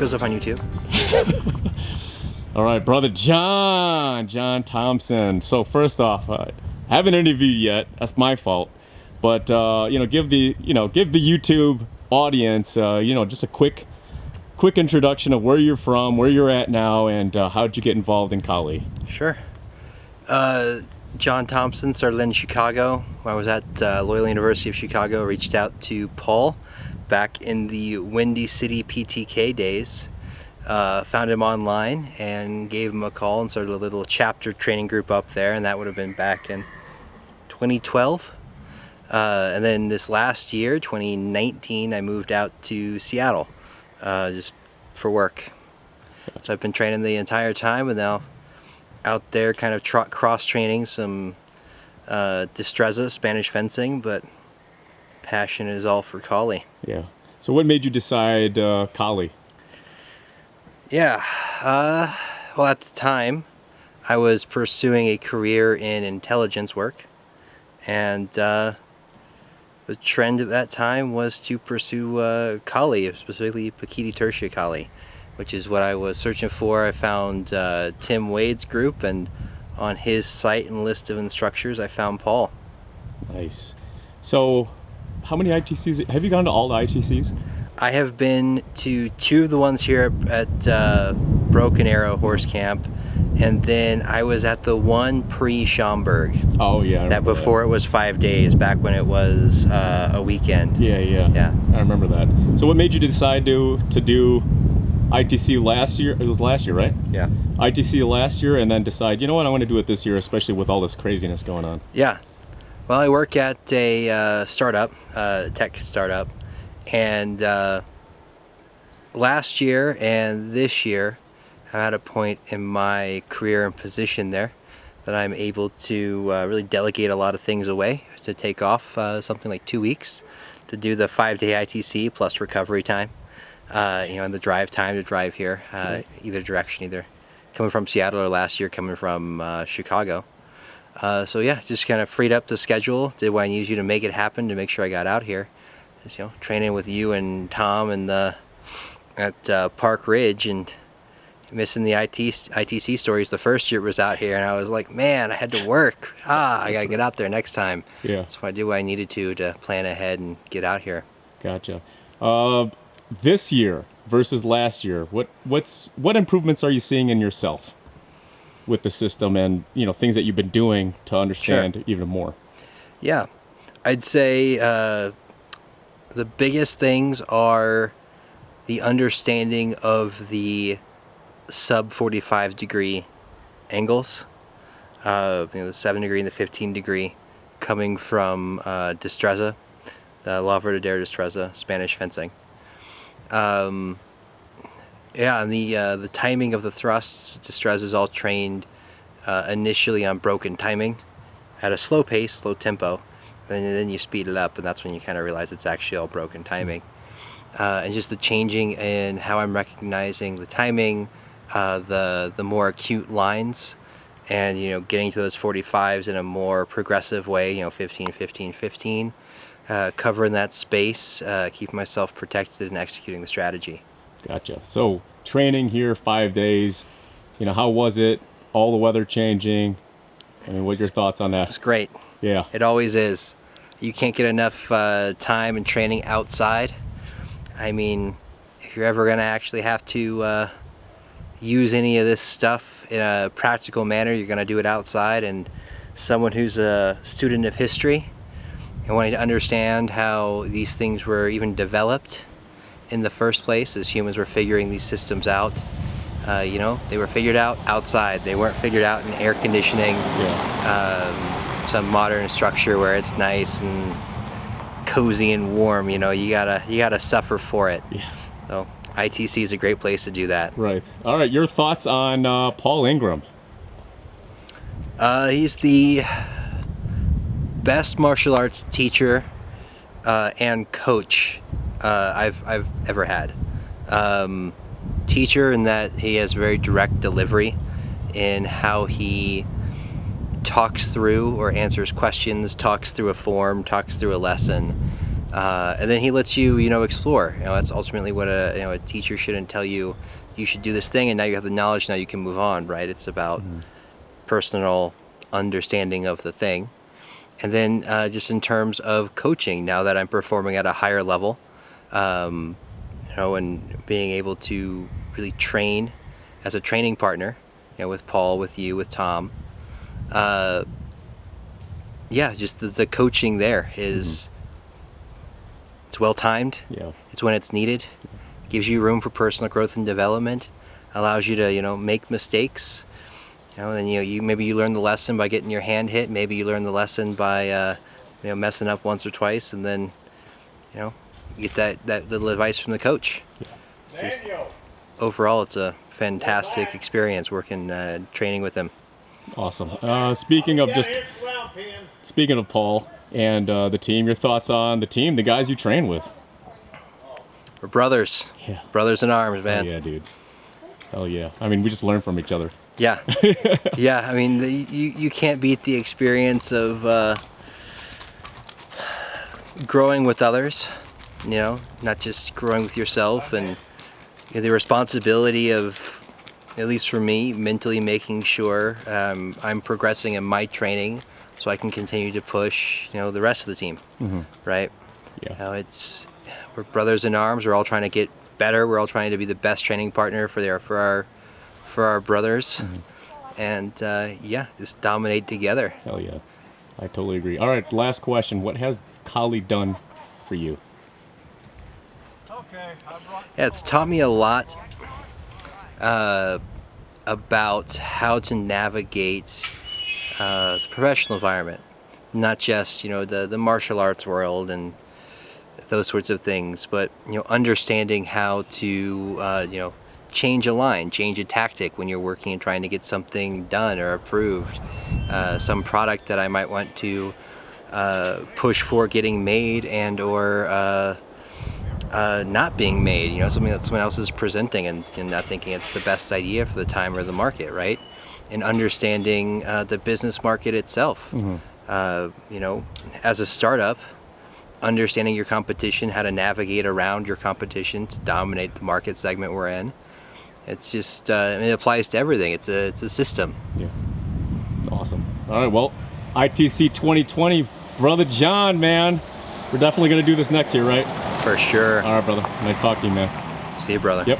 goes up on YouTube. All right, brother John Thompson. So first off, I haven't interviewed yet. That's my fault. But give the YouTube audience just a quick introduction of where you're from, where you're at now, and how'd you get involved in Kali? Sure. John Thompson started in Chicago. When I was at Loyola University of Chicago, reached out to Paul back in the Windy City PTK days. Found him online and gave him a call and started a little chapter training group up there, and that would have been back in 2012. And then this last year, 2019, I moved out to Seattle just for work. So I've been training the entire time, and now out there kind of cross-training some destreza, Spanish fencing, but passion is all for Kali. Yeah. So what made you decide Kali? Yeah, well, at the time, I was pursuing a career in intelligence work, and the trend at that time was to pursue Kali, specifically Pakiti Tertia Kali, which is what I was searching for. I found Tim Wade's group, and on his site and list of instructors, I found Paul. Nice. So, how many ITCs? Have you gone to all the ITCs? I have been to 2 of the ones here at Broken Arrow Horse Camp, and then I was at the one pre-Schaumburg. Oh yeah. That before it was 5 days, back when it was a weekend. Yeah. I remember that. So what made you decide to do ITC last year? It was last year, right? Yeah. ITC last year, and then decide, you know what, I want to do it this year, especially with all this craziness going on. Yeah. Well, I work at a startup, tech startup. And last year and this year, I'm at a point in my career and position there that I'm able to really delegate a lot of things away, to take off something like 2 weeks to do the 5-day ITC plus recovery time, and the drive time to drive here, either direction, either coming from Seattle or last year coming from Chicago. So yeah, just kind of freed up the schedule, did what I needed to make it happen to make sure I got out here. Training with you and Tom and at Park Ridge, and missing the ITC stories the first year it was out here, and I was like, man, I had to work. I gotta get out there next time. Yeah. So I did what I needed to plan ahead and get out here. Gotcha. This year versus last year, what improvements are you seeing in yourself with the system, and things that you've been doing to understand even more? Yeah, I'd say the biggest things are the understanding of the sub 45 degree angles, the 7 degree and the 15 degree, coming from destreza, the La Verdadera destreza, Spanish fencing. And the timing of the thrusts, destreza is all trained initially on broken timing at a slow pace, slow tempo. And then you speed it up, and that's when you kind of realize it's actually all broken timing. And just the changing in how I'm recognizing the timing, the more acute lines, and getting to those 45s in a more progressive way, 15, 15, 15, covering that space, keeping myself protected and executing the strategy. Gotcha. So training here 5 days, how was it? All the weather changing. I mean, what are your thoughts on that? It's great. Yeah. It always is. You can't get enough time and training outside. I mean, if you're ever going to actually have to use any of this stuff in a practical manner, you're going to do it outside. And someone who's a student of history and wanting to understand how these things were even developed in the first place, as humans were figuring these systems out, they were figured out outside. They weren't figured out in air conditioning. Yeah. Some modern structure where it's nice and cozy and warm. You gotta suffer for it. Yeah. So ITC is a great place to do that. Right. All right. Your thoughts on Paul Ingram? He's the best martial arts teacher and coach I've ever had. Teacher in that he has very direct delivery in how he talks through or answers questions, talks through a form, talks through a lesson. And then he lets you, you know, explore. You know, that's ultimately what a teacher shouldn't tell you. You should do this thing, and now you have the knowledge. Now you can move on, right? It's about personal understanding of the thing. And then just in terms of coaching, now that I'm performing at a higher level, you know, and being able to really train as a training partner, you know, with Paul, with you, with Tom. Yeah, just the coaching there is it's well timed. Yeah. It's when it's needed. Gives you room for personal growth and development. Allows you to, you know, make mistakes. You know, and you maybe you learn the lesson by getting your hand hit. Maybe you learn the lesson by you know, messing up once or twice, and then, you know, you get that little advice from the coach. It's just, overall, it's a fantastic experience working training with him. Awesome. Speaking of Paul and the team, your thoughts on the team, the guys you train with? We're brothers. Yeah. Brothers in arms, man. Oh, yeah, dude. Hell yeah. I mean, we just learn from each other. Yeah. Yeah, I mean, you can't beat the experience of growing with others, you know, not just growing with yourself, and you know, the responsibility of, at least for me, mentally making sure I'm progressing in my training so I can continue to push, you know, the rest of the team, right? Yeah. You know, we're brothers in arms. We're all trying to get better. We're all trying to be the best training partner for our brothers, and yeah, just dominate together. Hell yeah. I totally agree. All right, last question. What has Kali done for you? Yeah, it's taught me a lot about how to navigate the professional environment, not just, you know, the martial arts world and those sorts of things, but, you know, understanding how to you know, change a line, change a tactic when you're working and trying to get something done or approved. Some product that I might want to push for getting made and or not being made, you know, something that someone else is presenting and not thinking it's the best idea for the time or the market, right? And understanding the business market itself. You know, as a startup, understanding your competition, how to navigate around your competition to dominate the market segment we're in. It's just, I mean, it applies to everything. It's a system. Yeah. Awesome. All right, well, ITC 2020, Brother John, man. We're definitely going to do this next year, right? For sure. All right, brother. Nice talking to you, man. See you, brother. Yep.